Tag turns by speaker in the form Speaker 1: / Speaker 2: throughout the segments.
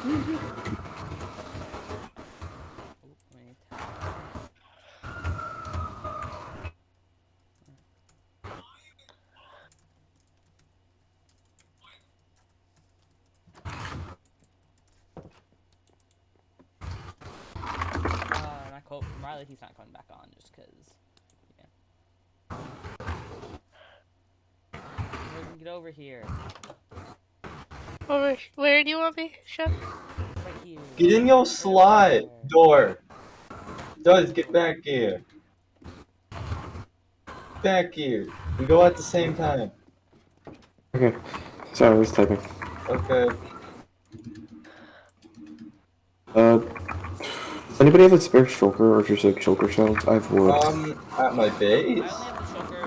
Speaker 1: Not quote from Riley, he's not coming back on just because. Yeah. Get over here.
Speaker 2: Where do you want me, Chef?
Speaker 1: Right here.
Speaker 3: Get in your slide door. Guys, get back here. Back here. We go at the same time.
Speaker 4: Okay. Sorry, I was typing.
Speaker 3: Okay.
Speaker 4: Does anybody have a spare shulker or just like shulker shells? I have wood.
Speaker 3: At my base.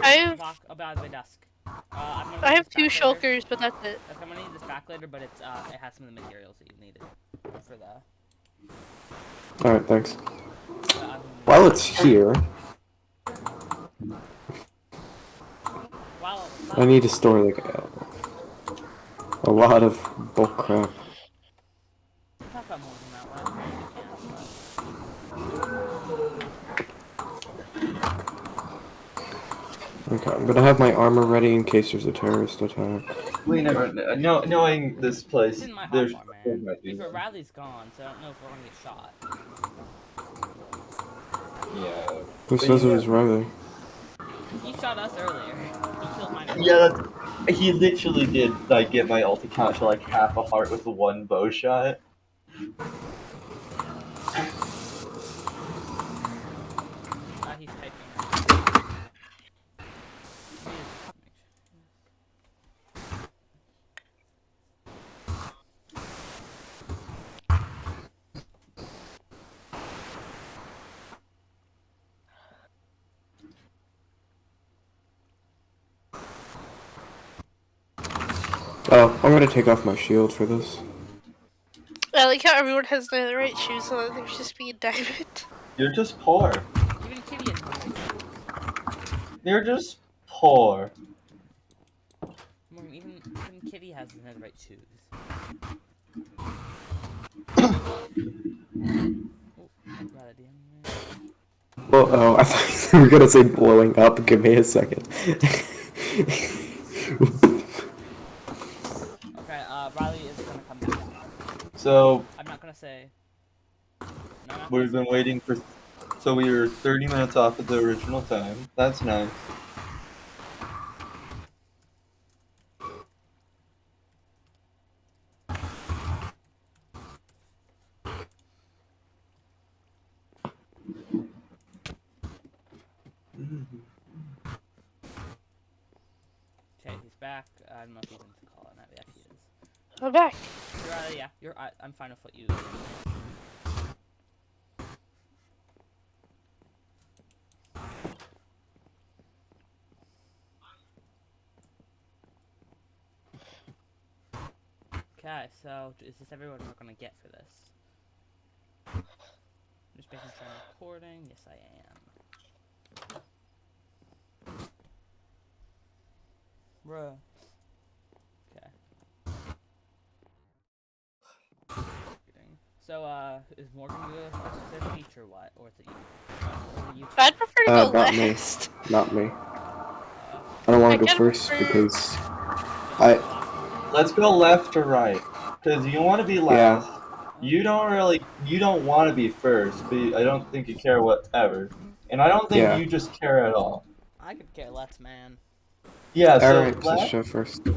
Speaker 1: I only have the shulker about my desk.
Speaker 2: I have 2 shulkers, but that's it.
Speaker 1: I'm gonna need this back later, but it has some of the materials that you needed for the.
Speaker 4: Alright, thanks. While it's here, I need to store like a lot of bulk crap.
Speaker 1: Talk about more than that
Speaker 4: Okay, I'm gonna have my armor ready in case there's a terrorist attack.
Speaker 3: We never know. Knowing this place, there's.
Speaker 1: man. Riley's gone, so I don't know if we're gonna get shot.
Speaker 3: Yeah.
Speaker 4: Who says it was Riley?
Speaker 1: He shot us earlier. He killed mine.
Speaker 3: Yeah, he literally did like get my ulti count to like half a heart with the 1 bow shot.
Speaker 1: He's typing.
Speaker 4: Oh, I'm gonna take off my shield for this.
Speaker 2: I like how everyone has the right shoes, so they're just being diamond.
Speaker 3: You're just poor.
Speaker 1: Even Kitty has the right shoes.
Speaker 3: You're just poor.
Speaker 1: Morgan, even Kitty has the right shoes.
Speaker 4: Well, oh, I thought you were gonna say blowing up. Give me a second.
Speaker 1: Okay, Riley is gonna come back.
Speaker 3: So.
Speaker 1: I'm not gonna say. No,
Speaker 3: We've been waiting for. So we were 30 minutes off of the original time. That's nice.
Speaker 1: Okay, he's back. I don't know if he's in the call or not. Yeah, he is.
Speaker 2: I'm back.
Speaker 1: I'm fine with what you. Okay, so is this everyone we're gonna get for this? Just making sure I'm recording. Yes, I am. Bruh. Okay. So, is Morgan gonna go first to speech or what? Or is it you?
Speaker 2: I'd prefer to go
Speaker 4: not
Speaker 2: last.
Speaker 4: me. Not me. I don't want to go first because
Speaker 3: Let's go left or right, because you want to be last. Yeah. You don't want to be first, but I don't think you care whatever. And I don't think you just care at all.
Speaker 1: I could care less, man.
Speaker 3: Yeah, so
Speaker 4: alright, let's show first.
Speaker 3: To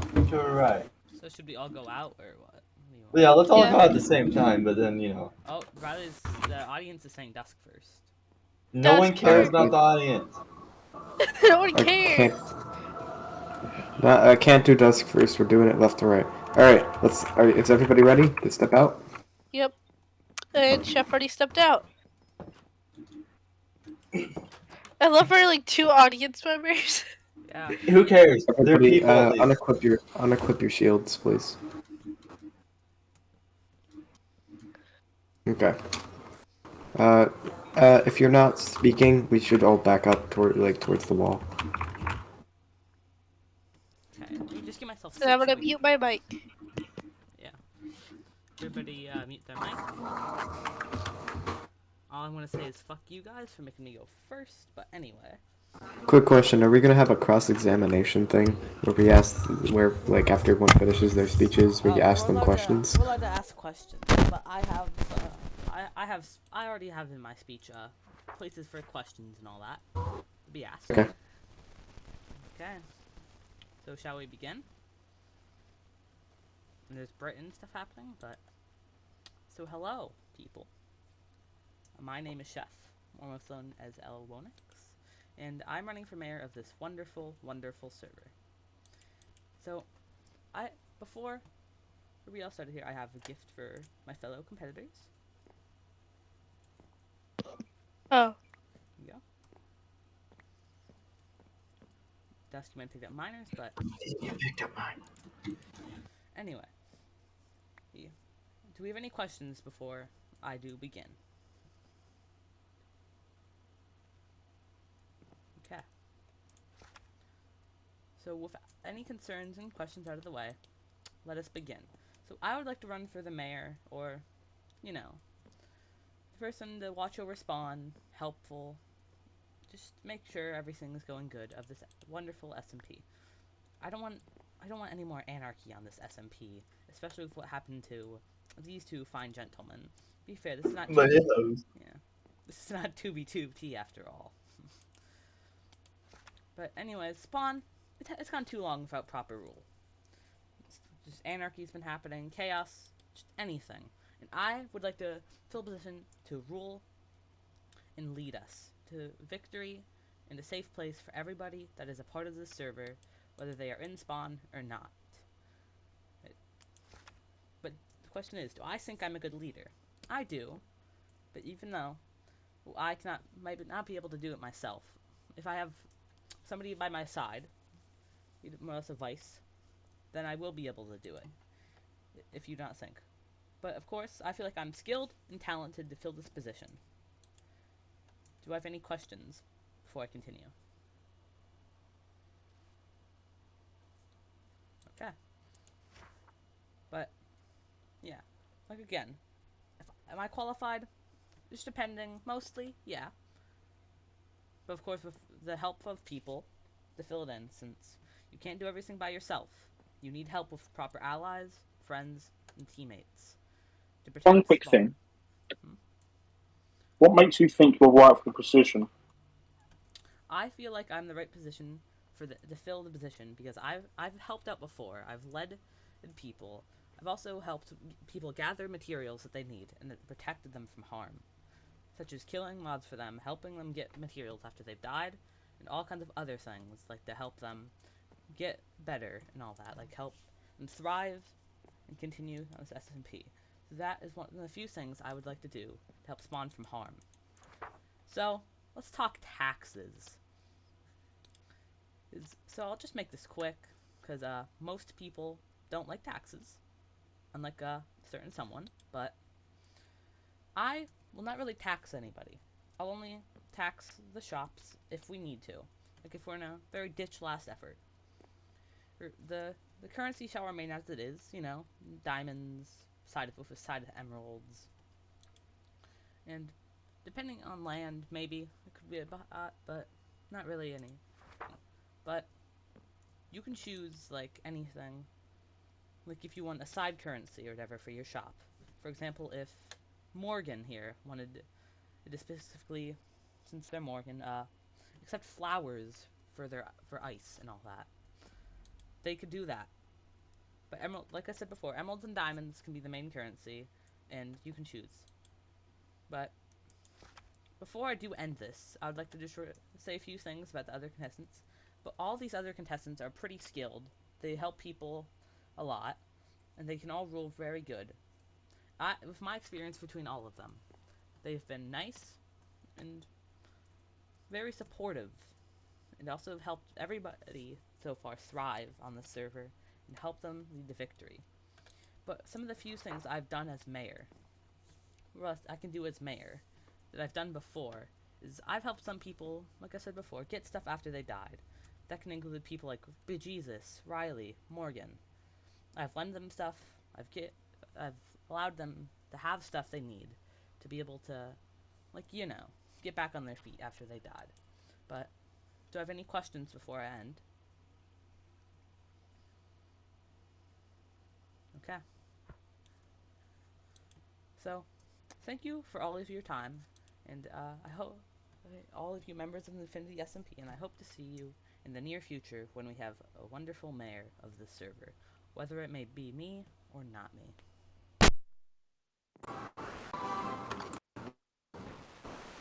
Speaker 3: right.
Speaker 1: So should we all go out or what?
Speaker 3: Well, yeah, let's all go out at the same time, but then, you know.
Speaker 1: Oh, Riley's, the audience is saying dusk first.
Speaker 3: No one cares about the audience.
Speaker 2: No one cares.
Speaker 4: I can't do dusk first. We're doing it left to right. Alright, is everybody ready to step out?
Speaker 2: Yep. And Chef already stepped out. I love our like 2 audience members.
Speaker 1: Yeah.
Speaker 3: Who cares?
Speaker 4: Everybody, unequip your shields, please. Okay. If you're not speaking, we should all back up towards the wall.
Speaker 1: Okay, let me just get myself.
Speaker 2: And I'm gonna mute my mic.
Speaker 1: Yeah. Your everybody mute their mic. All I'm gonna say is fuck you guys for making me go first, but anyway.
Speaker 4: Quick question: are we gonna have a cross-examination thing where like after one finishes their speeches, we ask them questions?
Speaker 1: We're allowed to ask questions, but I already have in my speech places for questions and all that to be asked.
Speaker 4: Okay.
Speaker 1: Okay. So shall we begin? And there's Britain stuff happening, but so hello, people. My name is Chef, almost known as El Wonix, and I'm running for mayor of this wonderful, wonderful server. So, before we all started here, I have a gift for my fellow competitors.
Speaker 2: Oh.
Speaker 1: Here you go. Dusty might pick up minors, but
Speaker 4: You picked up mine.
Speaker 1: anyway. Do we have any questions before I do begin? Okay. So with any concerns and questions out of the way, let us begin. So I would like to run for the mayor, or, you know, the person to watch over spawn, helpful, just make sure everything is going good of this wonderful SMP. I don't want any more anarchy on this SMP, especially with what happened to these two fine gentlemen. Be fair, this is not
Speaker 3: But
Speaker 1: yeah, this is not 2v2t after all. But anyways, spawn. It's gone too long without proper rule. Just anarchy's been happening, chaos, just anything. And I would like to fill a position to rule and lead us to victory and a safe place for everybody that is a part of this server, whether they are in spawn or not. But the question is, do I think I'm a good leader? I do, but even though I might not be able to do it myself, if I have somebody by my side, more or less a vice, then I will be able to do it, if you don't think. But of course, I feel like I'm skilled and talented to fill this position. Do I have any questions before I continue? Okay. But, yeah. Like again, am I qualified? Just depending, mostly, yeah. But of course, with the help of people to fill it in, since you can't do everything by yourself. You need help with proper allies, friends, and teammates to protect
Speaker 5: One quick
Speaker 1: spawn.
Speaker 5: thing. What makes you think you're right for the position?
Speaker 1: I feel like I'm the right position to fill the position because I've helped out before. I've led people. I've also helped people gather materials that they need and protected them from harm, such as killing mobs for them, helping them get materials after they've died, and all kinds of other things like to help them get better and all that, like help them thrive and continue on this SMP. So that is one of the few things I would like to do to help spawn from harm. So let's talk taxes. So I'll just make this quick, because most people don't like taxes, unlike a certain someone, but I will not really tax anybody. I'll only tax the shops if we need to, like if we're in a very ditch last effort. The currency shall remain as it is, you know, diamonds, with a side of emeralds, and depending on land, maybe it could be a but not really any. But you can choose like anything. Like if you want a side currency or whatever for your shop. For example, if Morgan here wanted to specifically, since they're Morgan, accept flowers for ice and all that, they could do that. But emerald, like I said before, emeralds and diamonds can be the main currency, and you can choose. But before I do end this, I would like to just say a few things about the other contestants. But all these other contestants are pretty skilled. They help people a lot, and they can all rule very good. With my experience between all of them, they've been nice and very supportive, and also have helped everybody so far thrive on the server and help them lead to victory. But some of the few things I've done as mayor, or I can do as mayor, that I've done before, is I've helped some people, like I said before, get stuff after they died. That can include people like Jesus, Riley, Morgan. I've lent them stuff. I've allowed them to have stuff they need to be able to, like, get back on their feet after they died. But do I have any questions before I end? Okay. So, thank you for all of your time, and I hope all of you members of the Infinity SMP, and I hope to see you in the near future when we have a wonderful mayor of this server, whether it may be me or not me.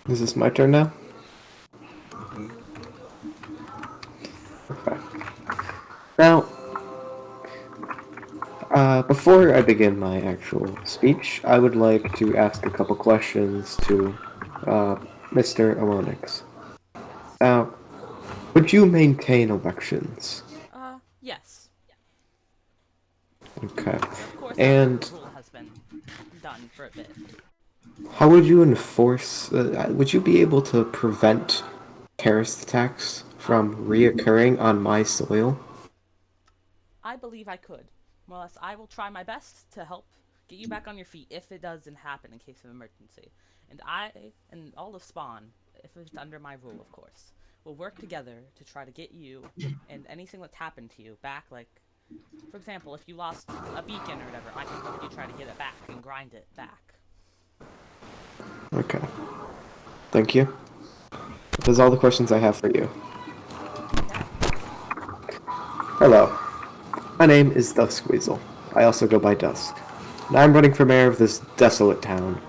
Speaker 4: Is this my turn now? Okay. Now, before I begin my actual speech, I would like to ask a couple questions to Mr. Alonix. Now, would you maintain elections?
Speaker 1: Yes.
Speaker 4: Okay.
Speaker 1: But of course, after
Speaker 4: And
Speaker 1: the rule has been done for a bit.
Speaker 4: how would you enforce, would you be able to prevent terrorist attacks from reoccurring on my soil?
Speaker 1: I believe I could. More or less, I will try my best to help get you back on your feet if it doesn't happen in case of emergency. And I and all of Spawn, if it's under my rule, of course, will work together to try to get you and anything that's happened to you back. Like, for example, if you lost a beacon or whatever, I can help you try to get it back and grind it back.
Speaker 4: Okay. Thank you. Those are all the questions I have for you.
Speaker 1: Okay.
Speaker 4: Hello. My name is Duskweasel. I also go by Dusk. And I'm running for mayor of this desolate town.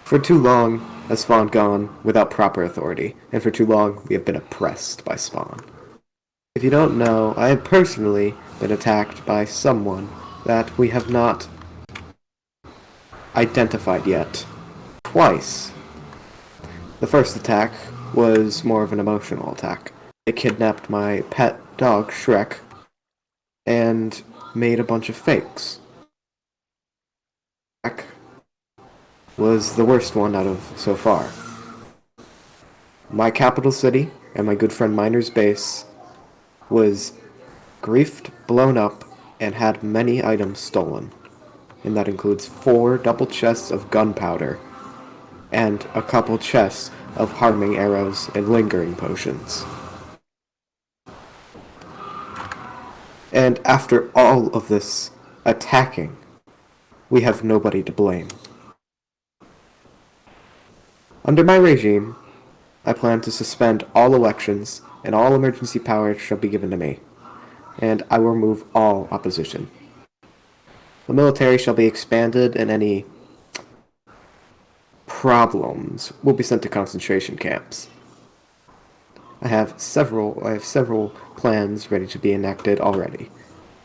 Speaker 4: For too long has Spawn gone without proper authority, and for too long we have been oppressed by Spawn. If you don't know, I have personally been attacked by someone that we have not identified yet. Twice. The first attack was more of an emotional attack. They kidnapped my pet dog, Shrek, and made a bunch of fakes. Shrek was the worst one out of so far. My capital city and my good friend Miner's base was griefed, blown up, and had many items stolen. And that includes 4 double chests of gunpowder and a couple chests of harming arrows and lingering potions. And after all of this attacking, we have nobody to blame. Under my regime, I plan to suspend all elections, and all emergency powers shall be given to me, and I will remove all opposition. The military shall be expanded, and any problems will be sent to concentration camps. I have several plans ready to be enacted already,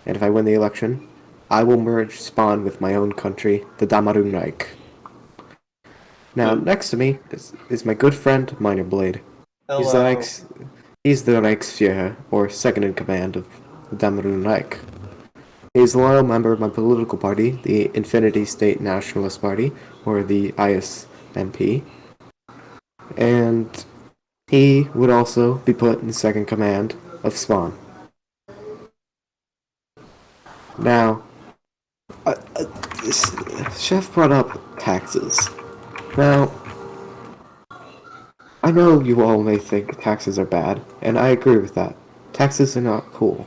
Speaker 4: and if I win the election, I will merge Spawn with my own country, the Damarun Reich. Now, next to me is my good friend Miner Blade.
Speaker 3: Hello.
Speaker 4: He's the Reichsführer, or second in command of the Damarun Reich. He's a loyal member of my political party, the Infinity State Nationalist Party, or the ISNP, and he would also be put in second command of Spawn. Now, Chef brought up taxes. Now, I know you all may think taxes are bad, and I agree with that. Taxes are not cool,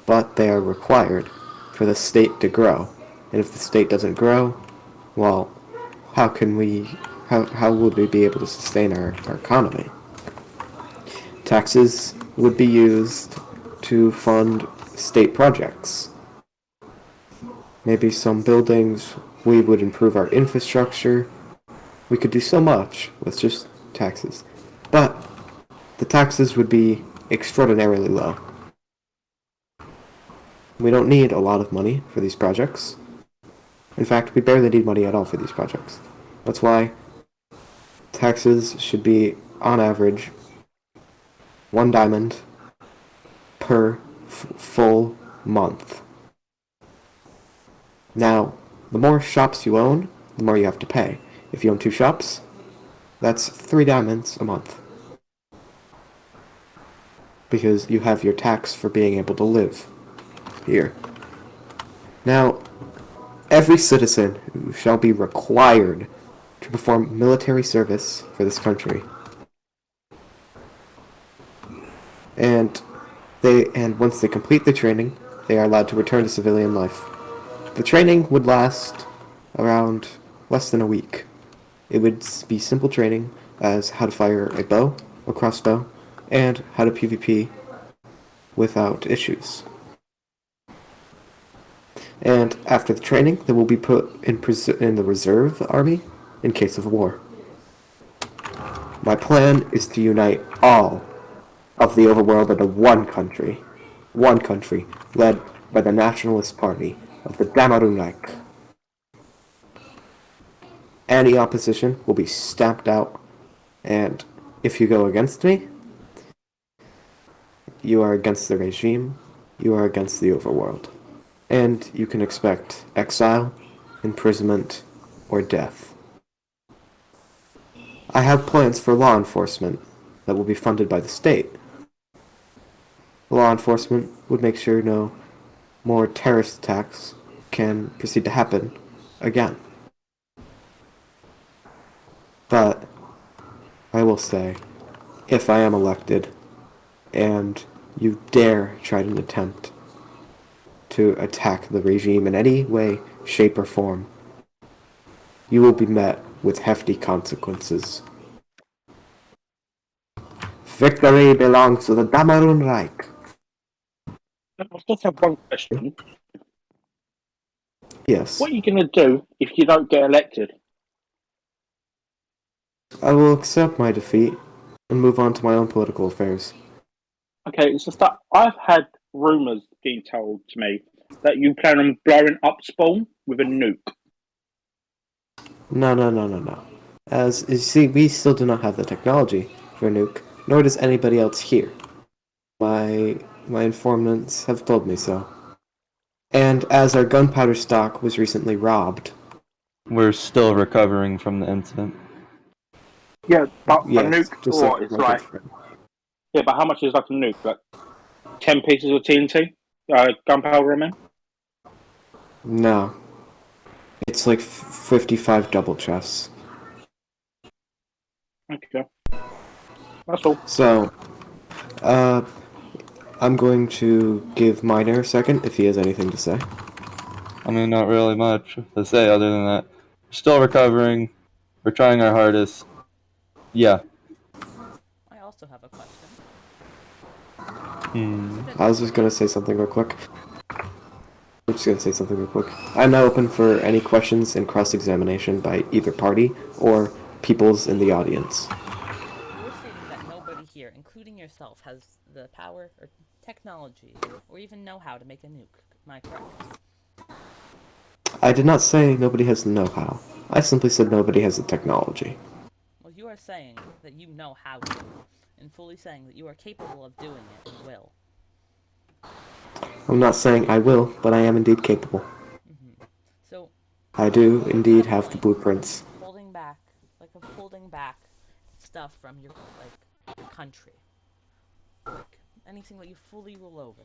Speaker 4: but they are required for the state to grow. And if the state doesn't grow, well, how would we be able to sustain our economy? Taxes would be used to fund state projects. Maybe some buildings, we would improve our infrastructure. We could do so much with just taxes. But the taxes would be extraordinarily low. We don't need a lot of money for these projects. In fact, we barely need money at all for these projects. That's why taxes should be, on average, 1 diamond per full month. Now, the more shops you own, the more you have to pay. If you own 2 shops, that's 3 diamonds a month. Because you have your tax for being able to live here. Now, every citizen who shall be required to perform military service for this country. And once they complete the training, they are allowed to return to civilian life. The training would last around less than a week. It would be simple training as how to fire a bow, a crossbow, and how to PvP without issues. And after the training, they will be put in the reserve army in case of war. My plan is to unite all of the overworld into one country led by the Nationalist Party of the Damarunite. Any opposition will be stamped out, and if you go against me, you are against the regime, you are against the overworld. And you can expect exile, imprisonment, or death. I have plans for law enforcement that will be funded by the state. Law enforcement would make sure no more terrorist attacks can proceed to happen again. But I will say, if I am elected and you dare try to attempt to attack the regime in any way, shape, or form, you will be met with hefty consequences. Victory belongs to the Damarun Reich.
Speaker 5: I just have one question.
Speaker 4: Yes.
Speaker 5: What are you going to do if you don't get elected?
Speaker 4: I will accept my defeat and move on to my own political affairs.
Speaker 5: Okay, it's just that I've had rumours being told to me that you plan on blowing up Spawn with a nuke.
Speaker 4: No. As you see, we still do not have the technology for a nuke, nor does anybody else here. My informants have told me so. And as our gunpowder stock was recently robbed.
Speaker 3: We're still recovering from the incident.
Speaker 5: Yeah, but a
Speaker 4: Yes,
Speaker 5: nuke,
Speaker 4: just
Speaker 5: what,
Speaker 4: like
Speaker 5: it's
Speaker 4: my good
Speaker 5: like...
Speaker 4: friend.
Speaker 5: Yeah, but how much is like a nuke? Like 10 pieces of TNT? Gunpowder, I mean?
Speaker 4: No. It's like 55 double chests.
Speaker 5: Okay. That's all.
Speaker 4: So, I'm going to give Miner a second if he has anything to say.
Speaker 3: I mean, not really much to say other than that. We're still recovering. We're trying our hardest. Yeah.
Speaker 1: I also have a question.
Speaker 4: I was just gonna say something real quick. I'm now open for any questions and cross-examination by either party or peoples in the audience.
Speaker 1: You're stating that nobody here, including yourself, has the power or technology or even know-how to make a nuke. Am I correct?
Speaker 4: I did not say nobody has the know-how. I simply said nobody has the technology.
Speaker 1: Well, you are saying that you know how to, and fully saying that you are capable of doing it and will.
Speaker 4: I'm not saying I will, but I am indeed capable.
Speaker 1: So,
Speaker 4: I do
Speaker 1: what is the
Speaker 4: indeed have the
Speaker 1: point
Speaker 4: blueprints.
Speaker 1: of holding back stuff from your country, like anything that you fully rule over?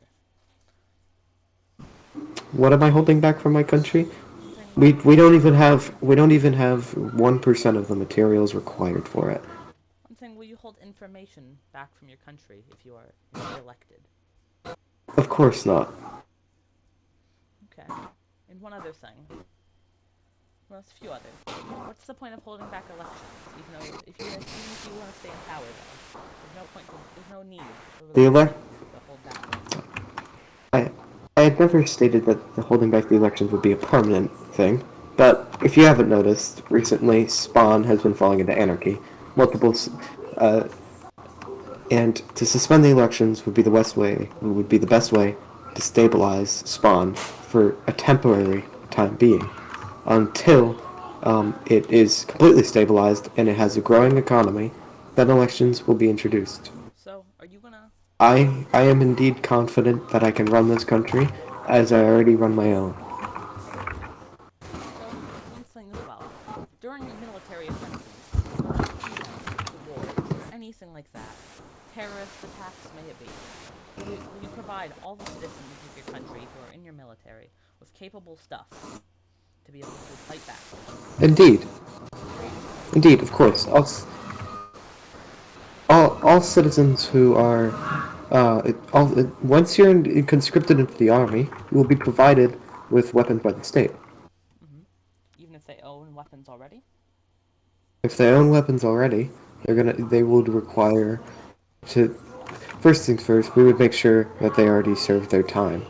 Speaker 4: What am I holding back from my country?
Speaker 1: Saying,
Speaker 4: We don't even have 1% of the materials required for it.
Speaker 1: I'm saying, will you hold information back from your country if you are elected?
Speaker 4: Of course not.
Speaker 1: Okay. And one other thing. Well, it's a few others. What's the point of holding back elections? Even if you want to stay in power, though, there's no need for
Speaker 4: The
Speaker 1: really
Speaker 4: elect
Speaker 1: to hold back them.
Speaker 4: I I had never stated that the holding back the elections would be a permanent thing, but if you haven't noticed, recently Spawn has been falling into anarchy. Multiple, uh, and to suspend the elections would be the best way to stabilize Spawn for a temporary time being, until it is completely stabilized and it has a growing economy. Then elections will be introduced.
Speaker 1: So, are you gonna?
Speaker 4: I am indeed confident that I can run this country as I already run my own.
Speaker 1: So, one thing as well. During military offensives, or the wars, or anything like that, terrorist attacks may it be, will you provide all the citizens of your country who are in your military with capable stuff to be able to fight back.
Speaker 4: Indeed, indeed, of course. All citizens who are once you're conscripted into the army, you will be provided with weapons by the state.
Speaker 1: Hmm. Even if they own weapons already.
Speaker 4: If they own weapons already, they would require to. First things first, we would make sure that they already served their time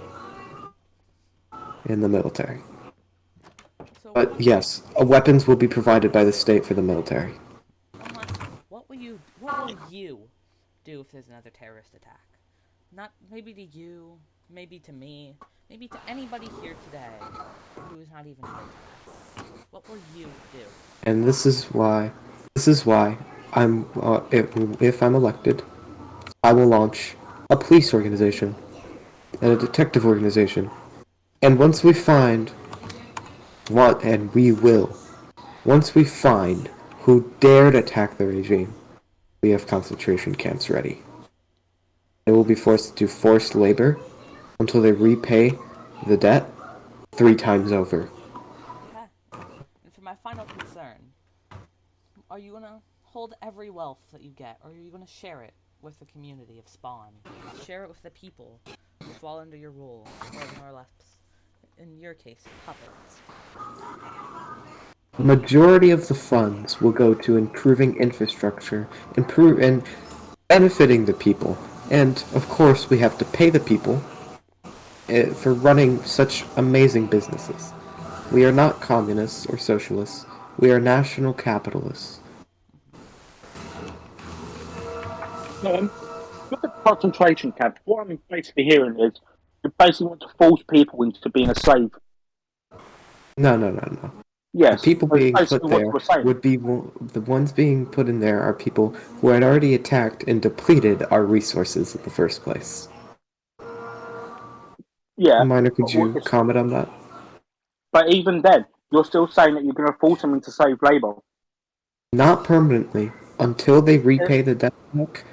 Speaker 4: in the military.
Speaker 1: So
Speaker 4: But yes, weapons will be provided by the state for the military.
Speaker 1: one last thing. What will you do if there's another terrorist attack? Not maybe to you, maybe to me, maybe to anybody here today who is not even related to us. What will you do?
Speaker 4: And this is why if I'm elected, I will launch a police organization and a detective organization. And once we find what, and we will, once we find who dared attack the regime, we have concentration camps ready. They will be forced to do forced labor until they repay the debt 3 times over.
Speaker 1: Okay. And for my final concern, are you gonna hold every wealth that you get, or are you gonna share it with the community of Spawn? Share it with the people who fall under your rule, or more or less, in your case, puppets.
Speaker 4: The majority of the funds will go to improving infrastructure, and benefiting the people. And of course, we have to pay the people for running such amazing businesses. We are not communists or socialists. We are national capitalists.
Speaker 5: No, with the concentration camps, what I'm basically hearing is you basically want to force people into being a slave.
Speaker 4: No, no, no, no. The
Speaker 5: Yes,
Speaker 4: people
Speaker 5: that's
Speaker 4: being put
Speaker 5: basically what you
Speaker 4: there
Speaker 5: were saying.
Speaker 4: would be the ones being put in there are people who had already attacked and depleted our resources in the first place.
Speaker 5: Yeah,
Speaker 4: Minor,
Speaker 5: but
Speaker 4: could you comment on that?
Speaker 5: but even then, you're still saying that you're going to force them into slave labor.
Speaker 4: Not permanently. Until they
Speaker 5: It,
Speaker 4: repay the debt back,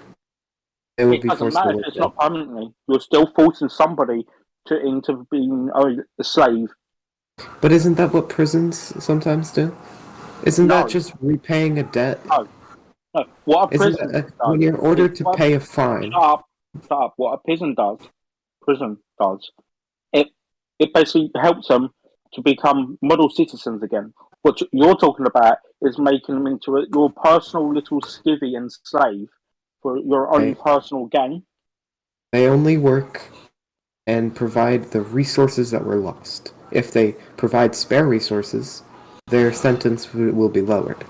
Speaker 4: they will
Speaker 5: it
Speaker 4: be
Speaker 5: doesn't
Speaker 4: forced to
Speaker 5: matter if
Speaker 4: work
Speaker 5: it's
Speaker 4: there.
Speaker 5: not permanently. You're still forcing somebody into being a slave.
Speaker 4: But isn't that what prisons sometimes do? Isn't that
Speaker 5: No,
Speaker 4: just repaying a debt?
Speaker 5: no, no. What a
Speaker 4: Isn't
Speaker 5: prison
Speaker 4: that
Speaker 5: does
Speaker 4: when you're
Speaker 5: is
Speaker 4: ordered to
Speaker 5: what
Speaker 4: pay a fine?
Speaker 5: shut up, shut up. What a prison does. It it basically helps them to become model citizens again. What you're talking about is making them into your personal little skivvy and slave for your own
Speaker 4: They
Speaker 5: personal gain.
Speaker 4: they only work and provide the resources that were lost. If they provide spare resources, their sentence will be lowered.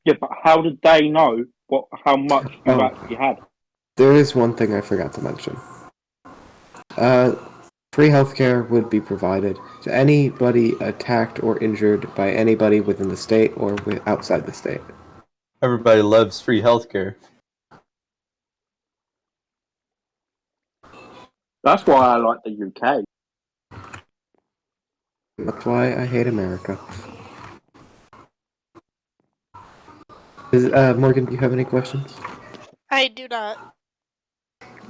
Speaker 5: Yeah, but how did they know how much you
Speaker 4: Oh,
Speaker 5: actually had?
Speaker 4: there is one thing I forgot to mention. Uh, Free healthcare would be provided to anybody attacked or injured by anybody within the state or outside the state.
Speaker 3: Everybody loves free healthcare.
Speaker 5: That's why I like the UK.
Speaker 4: That's why I hate America. Morgan, do you have any questions?
Speaker 2: I do not.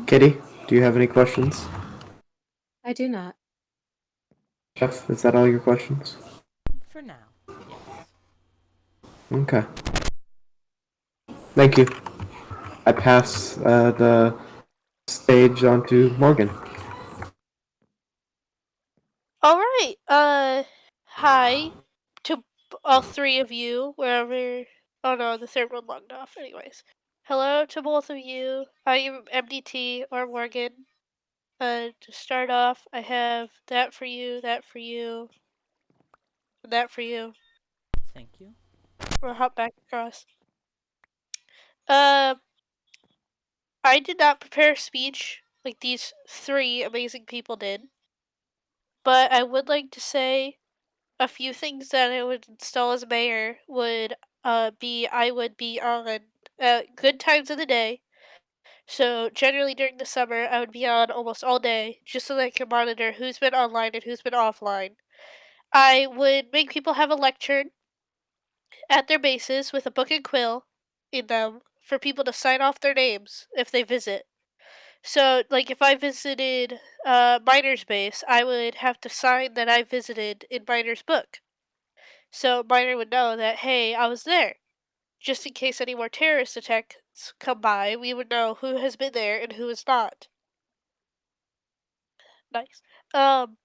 Speaker 4: Kitty, do you have any questions?
Speaker 6: I do not.
Speaker 4: Jeff, is that all your questions?
Speaker 1: For now, yes.
Speaker 4: Okay. Thank you. I pass the stage on to Morgan.
Speaker 2: All right. Hi to all three of you, wherever. Oh no, the third one logged off. Anyways, hello to both of you. I am MDT or Morgan. To start off, I have that for you, that for you, and that for you.
Speaker 1: Thank you.
Speaker 2: We'll hop back across. Uh, I did not prepare a speech like these three amazing people did, but I would like to say a few things that I would install as mayor would I would be on good times of the day. So generally during the summer I would be on almost all day just so that I can monitor who's been online and who's been offline. I would make people have a lectern at their bases with a book and quill in them for people to sign off their names if they visit. So, like, if I visited Miner's base, I would have to sign that I visited in Miner's book. So Miner would know that, hey, I was there. Just in case any more terrorist attacks come by, we would know who has been there and who has not. Nice. Um,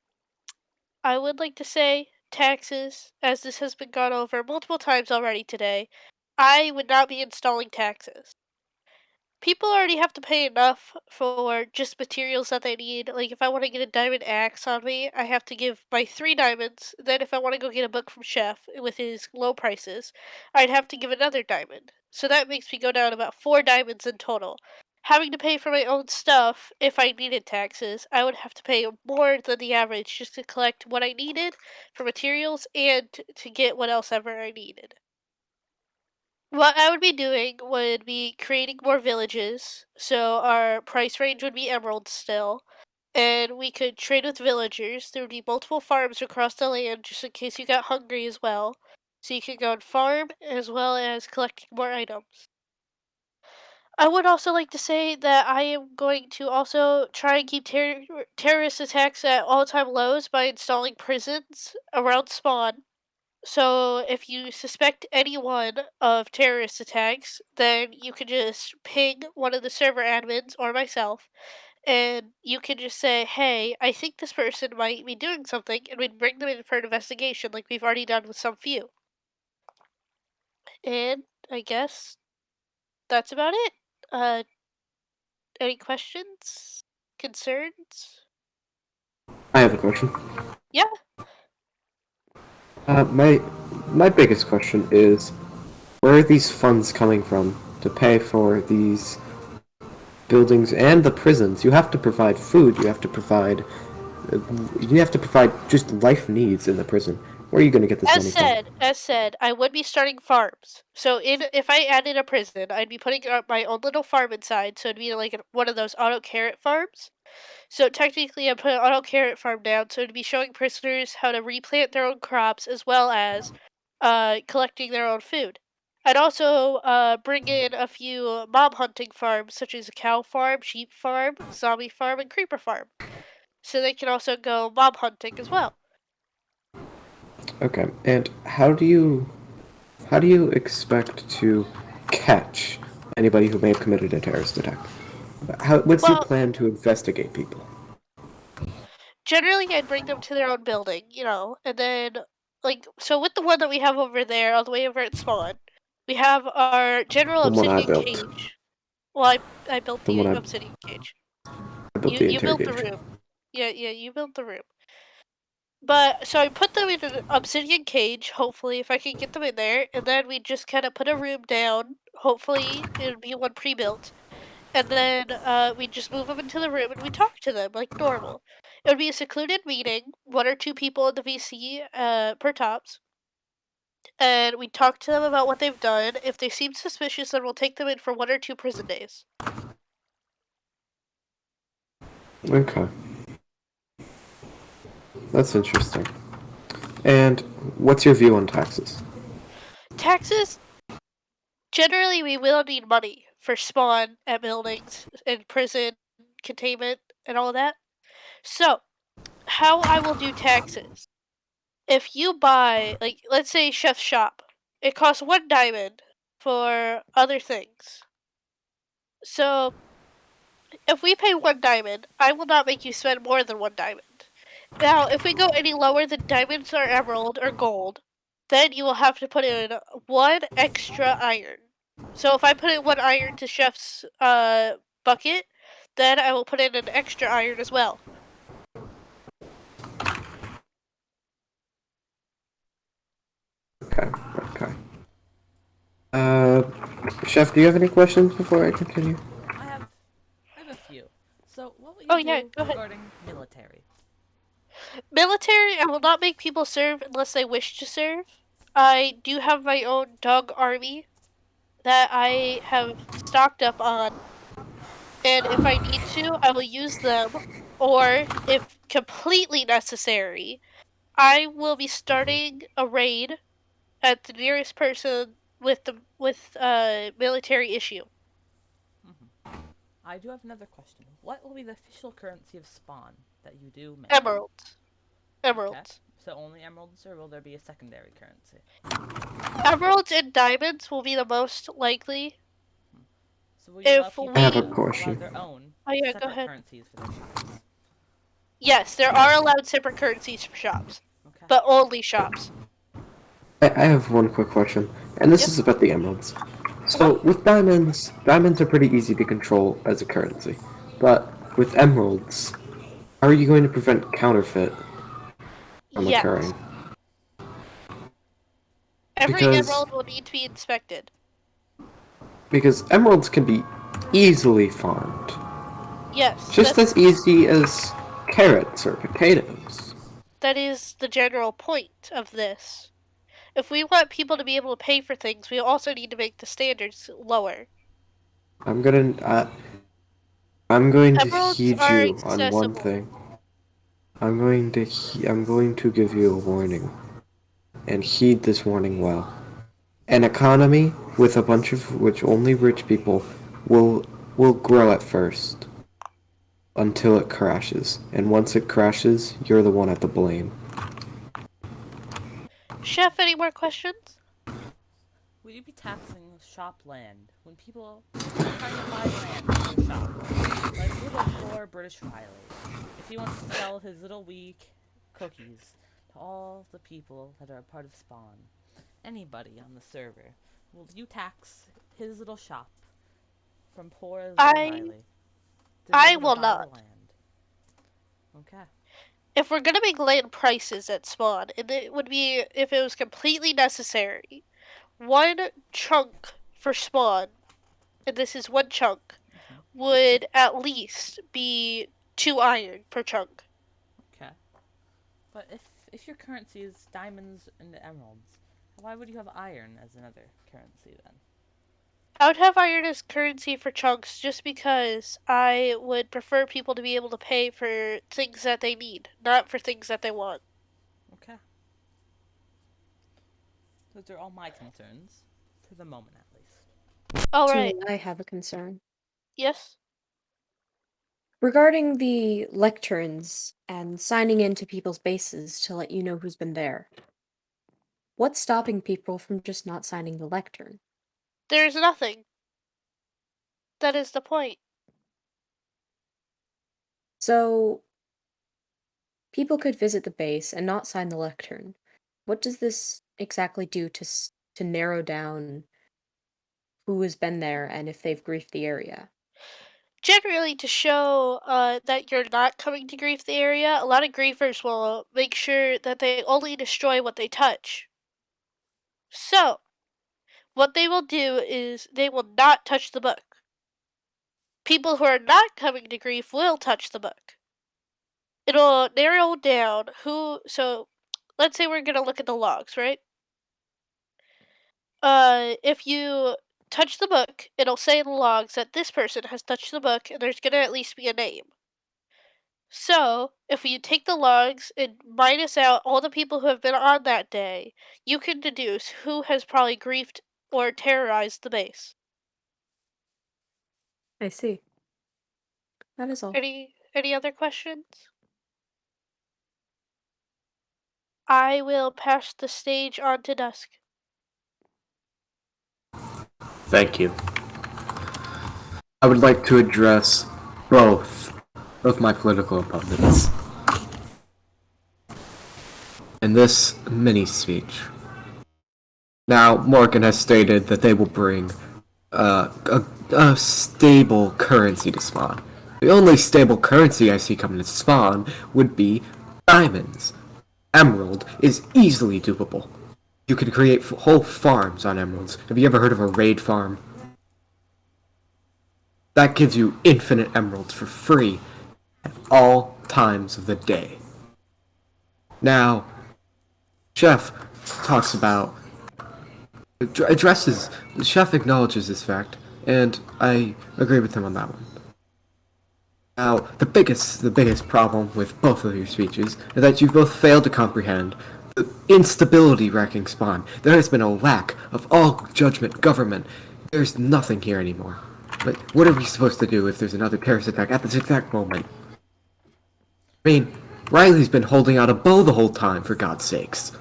Speaker 2: I would like to say taxes, as this has been gone over multiple times already today. I would not be installing taxes. People already have to pay enough for just materials that they need. Like, if I want to get a diamond axe on me, I have to give my 3 diamonds. Then, if I want to go get a book from Chef with his low prices, I'd have to give another diamond. So that makes me go down about 4 diamonds in total. Having to pay for my own stuff, if I needed taxes, I would have to pay more than the average just to collect what I needed for materials and to get what else ever I needed. What I would be doing would be creating more villages, so our price range would be emerald still, and we could trade with villagers. There would be multiple farms across the land just in case you got hungry as well. So you could go and farm as well as collecting more items. I would also like to say that I am going to also try and keep terrorist attacks at all time lows by installing prisons around spawn, so if you suspect anyone of terrorist attacks, then you can just ping one of the server admins or myself, and you can just say, "Hey, I think this person might be doing something," and we'd bring them in for an investigation, like we've already done with some few. And I guess that's about it. Uh, any questions, concerns?
Speaker 4: I have a question.
Speaker 2: Yeah.
Speaker 4: My biggest question is, where are these funds coming from to pay for these buildings and the prisons? You have to provide food. Uh, you have to provide just life needs in the prison. Where are you going to get this money from?
Speaker 2: As said, I would be starting farms. So in if I added a prison, I'd be putting up my own little farm inside. So it'd be like one of those auto carrot farms. So technically, I put an auto carrot farm down. So it'd be showing prisoners how to replant their own crops as well as collecting their own food. I'd also bring in a few mob hunting farms, such as a cow farm, sheep farm, zombie farm, and creeper farm. So they can also go mob hunting as well.
Speaker 4: Okay, and how do you expect to catch anybody who may have committed a terrorist attack? What's your
Speaker 2: Well,
Speaker 4: plan to investigate people?
Speaker 2: generally, I'd bring them to their own building, and then, like, so with the one that we have over there, all the way over at Spawn, we have our general
Speaker 4: The one I
Speaker 2: obsidian
Speaker 4: built.
Speaker 2: cage. Well, I built
Speaker 4: The one
Speaker 2: the
Speaker 4: I,
Speaker 2: obsidian cage.
Speaker 4: I built
Speaker 2: You
Speaker 4: the
Speaker 2: you built the
Speaker 4: interrogation.
Speaker 2: room. Yeah, you built the room. But so I put them in an obsidian cage, hopefully, if I can get them in there, and then we just kind of put a room down. Hopefully, it'll be one pre-built, and then we just move them into the room and we talk to them like normal. It would be a secluded meeting, 1 or 2 people in the VC per tops, and we talk to them about what they've done. If they seem suspicious, then we'll take them in for 1 or 2 prison days.
Speaker 4: Okay, that's interesting. And what's your view on taxes?
Speaker 2: Taxes, generally, we will need money for spawn at buildings and prison containment and all that. So, how I will do taxes. If you buy, like, let's say Chef's Shop, it costs 1 diamond for other things. So, if we pay 1 diamond, I will not make you spend more than 1 diamond. Now, if we go any lower than diamonds or emerald or gold, then you will have to put in 1 extra iron. So if I put in 1 iron to Chef's bucket, then I will put in an extra iron as well.
Speaker 4: Okay, okay. Uh, Chef, do you have any questions before I continue?
Speaker 1: I have I have a few. So, what will
Speaker 2: Oh
Speaker 1: you
Speaker 2: yeah,
Speaker 1: do
Speaker 2: go ahead.
Speaker 1: regarding military?
Speaker 2: Military, I will not make people serve unless they wish to serve. I do have my own dog army that I have stocked up on, and if I need to, I will use them. Or, if completely necessary, I will be starting a raid at the nearest person with military issue.
Speaker 1: Mhm. I do have another question. What will be the official currency of Spawn that you do make?
Speaker 2: Emeralds.
Speaker 1: Okay.
Speaker 2: Emeralds.
Speaker 1: So only emeralds, or will there be a secondary currency?
Speaker 2: Emeralds and diamonds will be the most likely.
Speaker 1: So will you allow
Speaker 2: If
Speaker 4: I
Speaker 1: people
Speaker 4: have a
Speaker 2: we.
Speaker 1: to allow
Speaker 4: question.
Speaker 1: their own
Speaker 2: Oh, yeah, go
Speaker 1: separate
Speaker 2: ahead.
Speaker 1: currencies for their shops?
Speaker 2: Yes, there are allowed separate currencies for shops,
Speaker 1: Okay.
Speaker 2: but only shops.
Speaker 4: I have one quick question, and this
Speaker 2: Yep.
Speaker 4: is about the emeralds.
Speaker 2: Uh-huh.
Speaker 4: So, with diamonds, diamonds are pretty easy to control as a currency. But with emeralds, how are you going to prevent counterfeit from
Speaker 2: Yes.
Speaker 4: occurring?
Speaker 2: Every
Speaker 4: Because
Speaker 2: emerald will need to be inspected.
Speaker 4: emeralds can be easily farmed.
Speaker 2: Yes,
Speaker 4: Just as easy as carrots or potatoes.
Speaker 2: that is the general point of this. If we want people to be able to pay for things, we also need to make the standards lower.
Speaker 4: I'm gonna I'm going to
Speaker 2: Emeralds
Speaker 4: heed
Speaker 2: are
Speaker 4: you on one
Speaker 2: accessible.
Speaker 4: thing. I'm going to give you a warning, and heed this warning well. An economy with a bunch of which only rich people will will grow at first until it crashes, and once it crashes, you're the one at the blame.
Speaker 2: Chef, any more questions?
Speaker 1: Will you be taxing shop land when people are trying to buy land for their shop? Like little poor British Riley. If he wants to sell his little weak cookies to all the people that are a part of Spawn, anybody on the server, will you tax his little shop from poor little
Speaker 2: I
Speaker 1: Riley to be
Speaker 2: I
Speaker 1: able to
Speaker 2: will
Speaker 1: buy the
Speaker 2: not.
Speaker 1: land? Okay.
Speaker 2: If we're gonna make land prices at spawn, and it would be if it was completely necessary, one chunk for spawn, and this is one chunk,
Speaker 1: Hmm.
Speaker 2: would at least be 2 iron per chunk.
Speaker 1: Okay. But if your currency is diamonds and emeralds, why would you have iron as another currency then?
Speaker 2: I would have iron as currency for chunks just because I would prefer people to be able to pay for things that they need, not for things that they want.
Speaker 1: Okay. Those are all my concerns, for the moment at least.
Speaker 2: Alright,
Speaker 6: So I have a concern.
Speaker 2: yes?
Speaker 6: Regarding the lecterns and signing into people's bases to let you know who's been there, what's stopping people from just not signing the lectern?
Speaker 2: There's nothing. That is the point.
Speaker 6: So, people could visit the base and not sign the lectern. What does this exactly do to narrow down who has been there and if they've griefed the area?
Speaker 2: Generally, to show that you're not coming to grief the area, a lot of griefers will make sure that they only destroy what they touch. So, what they will do is they will not touch the book. People who are not coming to grief will touch the book. It'll narrow down who. So, let's say we're gonna look at the logs, right? If you touch the book, it'll say in the logs that this person has touched the book, and there's gonna at least be a name. So, if you take the logs and minus out all the people who have been on that day, you can deduce who has probably griefed or terrorized the base.
Speaker 6: I see. That is all.
Speaker 2: Any other questions? I will pass the stage on to Dusk.
Speaker 4: Thank you. I would like to address both of my political opponents in this mini speech. Now, Morgan has stated that they will bring a stable currency to Spawn. The only stable currency I see coming to Spawn would be diamonds. Emerald is easily dupable. You could create whole farms on emeralds. Have you ever heard of a raid farm? That gives you infinite emeralds for free at all times of the day. Now, Chef talks about addresses the chef acknowledges this fact, and I agree with him on that one. Now, the biggest problem with both of your speeches is that you both failed to comprehend the instability wrecking Spawn. There has been a lack of all judgment government. There's nothing here anymore. But what are we supposed to do if there's another terrorist attack at this exact moment? I mean, Riley's been holding out a bow the whole time, for God's sakes.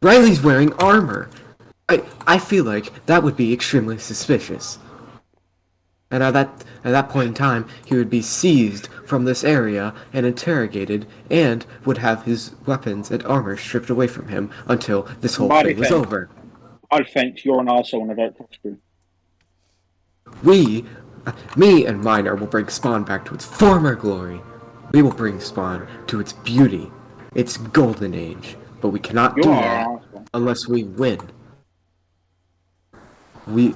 Speaker 4: Riley's wearing armor. I feel like that would be extremely suspicious. And at that point in time, he would be seized from this area and interrogated, and would have his weapons and armor stripped away from him until this whole thing was over.
Speaker 5: I think you're an arsehole and I don't trust you.
Speaker 4: Me and Miner will bring Spawn back to its former glory. We will bring Spawn to its beauty, its golden age. But we cannot do that unless we win.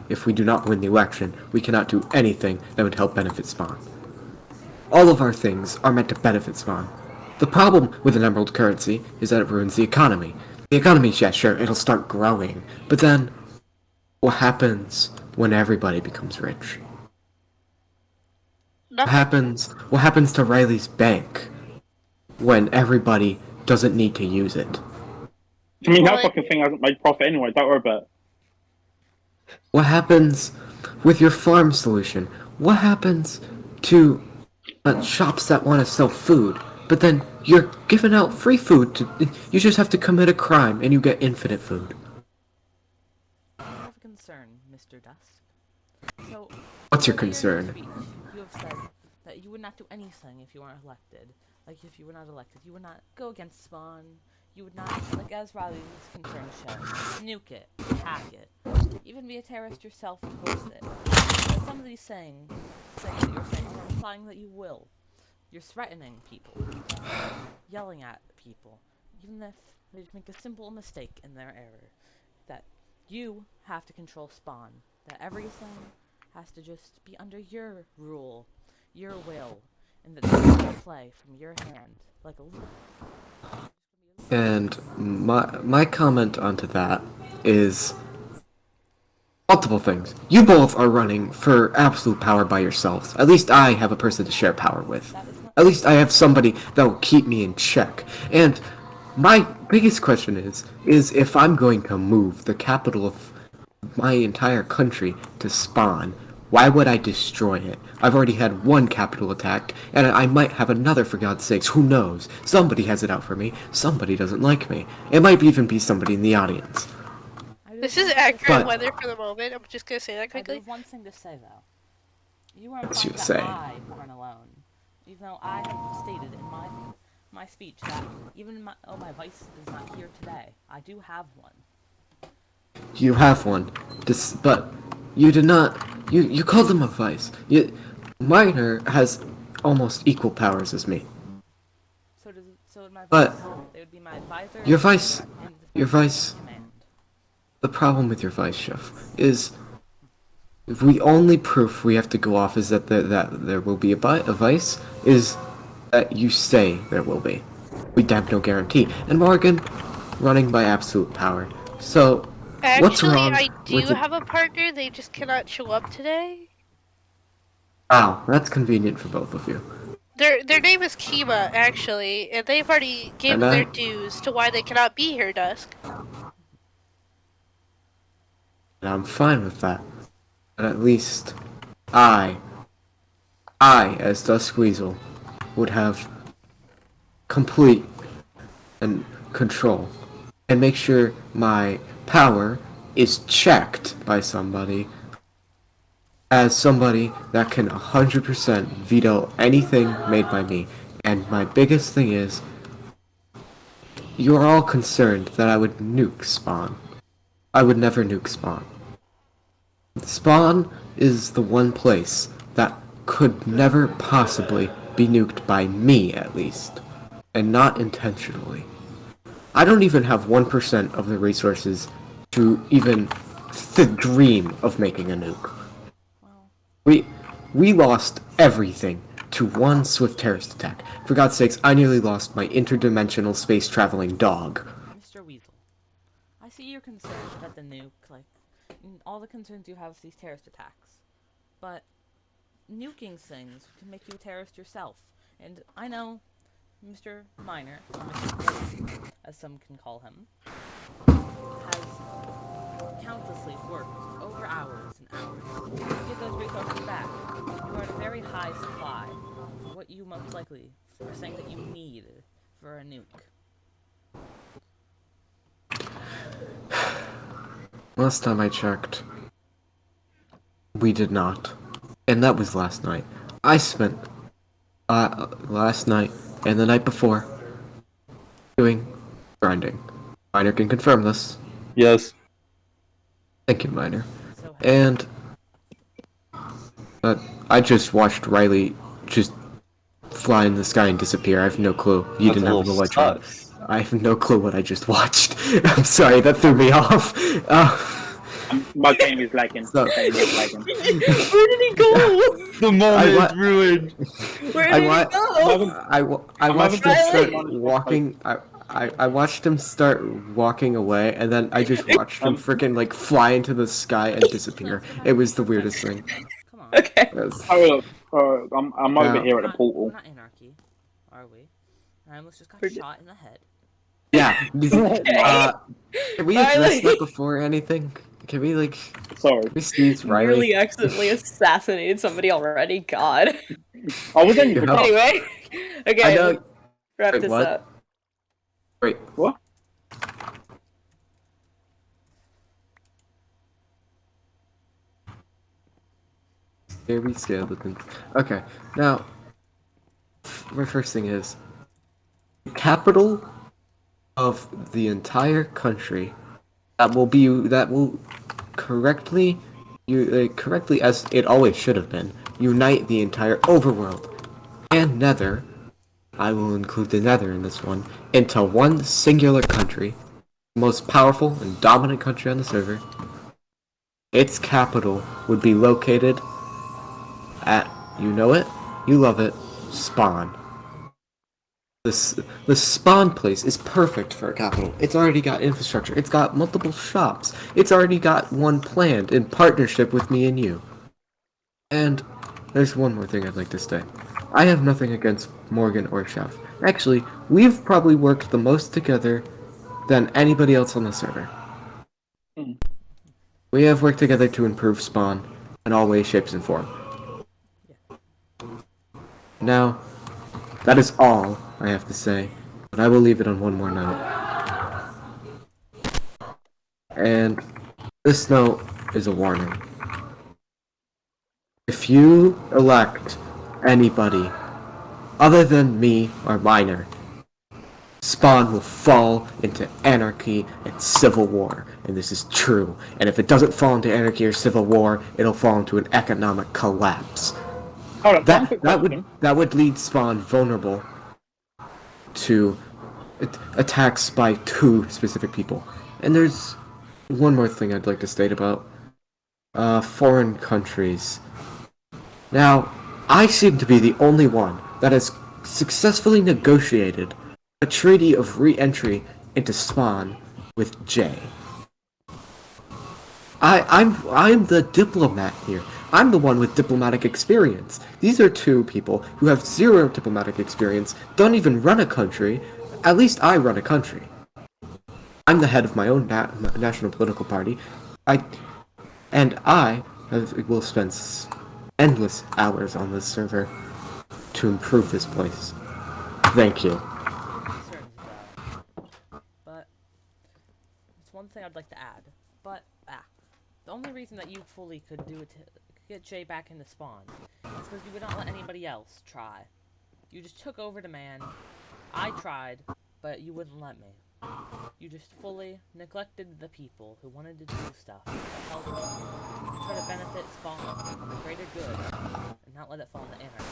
Speaker 4: If we do not win the election, we cannot do anything that would help benefit Spawn. All of our things are meant to benefit Spawn. The problem with an emerald currency is that it ruins the economy. The economy, yeah, sure, it'll start growing, but then what happens when everybody becomes rich? What happens to Riley's bank when everybody doesn't need to use it?
Speaker 5: I mean, that fucking thing hasn't made profit anyway, don't worry about it.
Speaker 4: What happens with your farm solution? What happens to shops that want to sell food, but then you're giving out free food to... You just have to commit a crime and you get infinite food.
Speaker 1: I have a concern, Mr. Dusk. So,
Speaker 4: what's your concern?
Speaker 1: Speech, you have said that you would not do anything if you weren't elected. Like, if you were not elected, you would not go against Spawn. You would not, like, as Riley's concern show, nuke it, hack it, even be a terrorist yourself to host it. But some of these saying that you're saying are implying that you will. You're threatening people, yelling at people, even if they make a simple mistake in their error. That you have to control Spawn. That everything has to just be under your rule, your will, and that this will play from your hand like a little.
Speaker 4: And my comment onto that is multiple things. You both are running for absolute power by yourselves. At least I have a person to share power with. At least I have somebody that will keep me in check. And my biggest question is if I'm going to move the capital of my entire country to Spawn, why would I destroy it? I've already had one capital attacked, and I might have another, for God's sakes. Who knows? Somebody has it out for me. Somebody doesn't like me. It might even be somebody in the audience.
Speaker 2: This is accurate weather for the moment. I'm just gonna say that quickly.
Speaker 1: I have one thing to say, though. You are implying that I run alone. Even though I have stated in my speech that even my vice is not here today. I do have one.
Speaker 4: You have one. But you did not... You called him a vice. Miner has almost equal powers as me.
Speaker 1: So would my vice.
Speaker 4: But
Speaker 1: they would be my advisor.
Speaker 4: Your vice... The problem with your vice, Chef, is the only proof we have to go off is that there will be a vice is that you say there will be. We have no guarantee. And Morgan, running by absolute power. So, what's wrong?
Speaker 2: Actually, I do have a partner. They just cannot show up today.
Speaker 4: Wow, that's convenient for both of you.
Speaker 2: Their name is Kima, actually, and they've already given their dues to why they cannot be here, Dusk.
Speaker 4: And I'm fine with that. But at least I, as Dusk Weasel, would have complete and control and make sure my power is checked by somebody as somebody that can 100% veto anything made by me. And my biggest thing is, you are all concerned that I would nuke Spawn. I would never nuke Spawn. Spawn is the one place that could never possibly be nuked by me, at least. And not intentionally. I don't even have 1% of the resources to even dream of making a nuke. We lost everything to one swift terrorist attack. For God's sakes, I nearly lost my interdimensional space-traveling dog.
Speaker 1: Mr. Weasel, I see your concerns about the nuke, like, all the concerns you have with these terrorist attacks. But nuking things can make you a terrorist yourself. And I know Mr. Miner, or Mr. Blade, as some can call him, countlessly worked over hours and hours to get those resources back. You are at a very high supply for what you most likely are saying that you need for a nuke.
Speaker 4: Last time I checked, we did not. And that was last night. I spent last night and the night before doing grinding. Miner can confirm this.
Speaker 3: Yes.
Speaker 4: Thank you, Miner.
Speaker 1: So
Speaker 4: And I just watched Riley just fly in the sky and disappear. I have no clue. You
Speaker 3: That's
Speaker 4: didn't
Speaker 3: a
Speaker 4: have
Speaker 3: little
Speaker 4: the light on.
Speaker 3: sus.
Speaker 4: I have no clue what I just watched. I'm sorry, that threw me off.
Speaker 5: My game is lagging.
Speaker 4: So-
Speaker 5: My game is lagging.
Speaker 6: Where did he go?
Speaker 3: The moment
Speaker 4: wa-
Speaker 3: is ruined.
Speaker 6: Where
Speaker 4: I
Speaker 6: did
Speaker 4: wa-
Speaker 6: he go?
Speaker 4: I watched him
Speaker 6: Riley!
Speaker 4: start walking. I watched him start walking away, and then I just watched him freaking like fly into the sky and disappear. It was the weirdest thing.
Speaker 1: come on.
Speaker 6: Okay.
Speaker 5: I'm over
Speaker 4: Yeah.
Speaker 5: here
Speaker 1: We're
Speaker 5: at the
Speaker 1: not,
Speaker 5: portal.
Speaker 1: we're not anarchy, are we? I almost just got
Speaker 6: We're-
Speaker 1: shot in the head.
Speaker 4: Yeah. Can we address
Speaker 6: Riley!
Speaker 4: that before anything? Can we like?
Speaker 5: Sorry.
Speaker 4: Can we sneeze
Speaker 6: You
Speaker 4: Riley?
Speaker 6: really accidentally assassinated somebody already. God.
Speaker 5: I was only
Speaker 4: Yeah.
Speaker 5: the
Speaker 6: Anyway. Okay.
Speaker 4: I know.
Speaker 6: Let's wrap
Speaker 4: Wait,
Speaker 6: this
Speaker 4: what?
Speaker 6: up.
Speaker 4: Wait.
Speaker 5: What?
Speaker 4: Scary skeleton. Okay. Now, my first thing is the capital of the entire country that will correctly correctly as it always should have been unite the entire overworld and Nether. I will include the Nether in this one into one singular country, the most powerful and dominant country on the server. Its capital would be located at, you know it, you love it, Spawn. The Spawn place is perfect for a capital. It's already got infrastructure. It's got multiple shops. It's already got one planned in partnership with me and you. And there's one more thing I'd like to say. I have nothing against Morgan or Chef. Actually, we've probably worked the most together than anybody else on the server.
Speaker 5: Mm.
Speaker 4: We have worked together to improve Spawn in all ways, shapes, and form. Now, that is all I have to say, but I will leave it on one more note. And this note is a warning. If you elect anybody other than me or Miner, Spawn will fall into anarchy and civil war, and this is true. And if it doesn't fall into anarchy or civil war, it'll fall into an economic collapse.
Speaker 5: Hold on, one quick
Speaker 4: That
Speaker 5: question.
Speaker 4: would lead Spawn vulnerable to attacks by two specific people. And there's one more thing I'd like to state about foreign countries. Now, I seem to be the only one that has successfully negotiated a treaty of re-entry into Spawn with Jay. I'm the diplomat here. I'm the one with diplomatic experience. These are two people who have zero diplomatic experience, don't even run a country. At least I run a country. I'm the head of my own national political party. I will spend endless hours on this server to improve this place. Thank you.
Speaker 1: Certain but it's one thing I'd like to add. But the only reason that you fully could do it to get Jay back into Spawn is because you would not let anybody else try. You just took over demand. I tried, but you wouldn't let me. You just fully neglected the people who wanted to do stuff to help try to benefit Spawn and the greater good, and not let it fall into anarchy.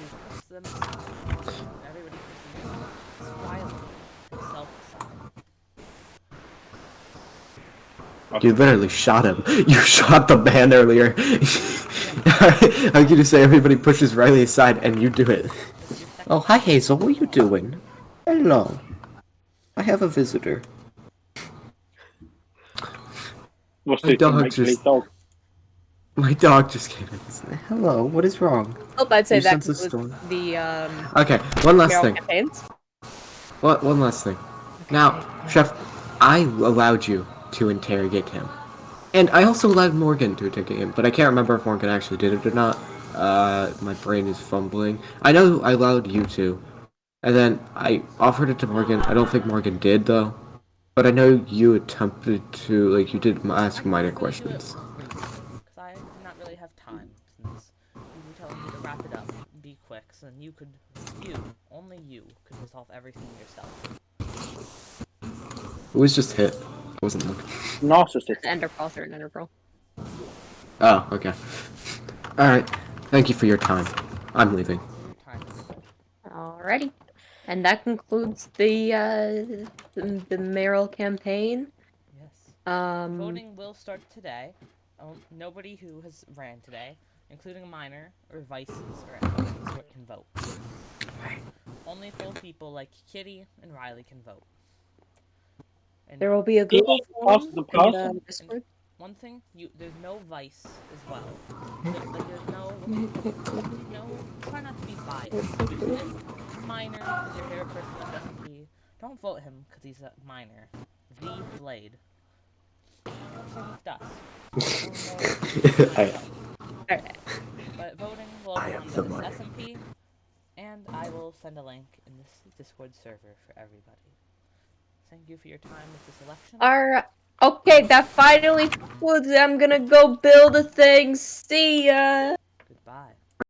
Speaker 1: You pushed them aside, and everybody perceives as violent and self-decided.
Speaker 4: You literally shot him. You shot the man earlier. I'm gonna say everybody pushes Riley aside and you do it. Oh, hi Hazel, what are you doing? Hello. I have a visitor.
Speaker 5: What's
Speaker 4: My
Speaker 5: this
Speaker 4: dog
Speaker 5: make-believe
Speaker 4: just-
Speaker 5: dog?
Speaker 4: My dog just came in and said, hello, what is wrong?
Speaker 6: Oh, I'd say
Speaker 4: You
Speaker 6: that
Speaker 4: sense a
Speaker 6: was
Speaker 4: storm?
Speaker 6: the
Speaker 4: Okay, one last
Speaker 6: mural
Speaker 4: thing.
Speaker 6: campaigns.
Speaker 4: One last thing. Now, Chef, I allowed you to interrogate him. And I also allowed Morgan to take a game, but I can't remember if Morgan actually did it or not. My brain is fumbling. I know I allowed you to. And then I offered it to Morgan. I don't think Morgan did, though. But I know you attempted to, like, you did ask
Speaker 1: I
Speaker 4: minor
Speaker 1: couldn't really do it
Speaker 4: questions.
Speaker 1: previously because I did not really have time since you were telling me to wrap it up, be quick, so then only you, could resolve everything yourself.
Speaker 4: It was just hit. I wasn't looking.
Speaker 5: Narcissist.
Speaker 6: Ender Pearl, third Ender Pearl.
Speaker 4: Oh, okay. Alright. Thank you for your time. I'm leaving.
Speaker 1: For your time, everybody.
Speaker 6: Alrighty. And that concludes the mayoral campaign.
Speaker 1: Yes.
Speaker 6: Um,
Speaker 1: Voting will start today. Nobody who has ran today, including a minor or vices or of any sort, can vote. Only full people like Kitty and Riley can vote. And
Speaker 6: there will be a
Speaker 5: Yeah,
Speaker 6: Google
Speaker 5: pass
Speaker 6: form
Speaker 5: the
Speaker 6: in the
Speaker 5: person.
Speaker 6: Discord.
Speaker 1: one thing, there's no vice as well. So, like, there's no, try not to be biased. If minor is your favorite person on SMP, don't vote him because he's a minor. V Blade. Same with Dust. No more
Speaker 4: I,
Speaker 6: Alright.
Speaker 1: But voting will
Speaker 4: I
Speaker 1: open on
Speaker 4: have the
Speaker 1: the
Speaker 4: money.
Speaker 1: SMP, and I will send a link in this Discord server for everybody. Thank you for your time with this election.
Speaker 6: Alright. Okay, that finally concludes it. I'm gonna go build a thing. See ya!
Speaker 1: Goodbye.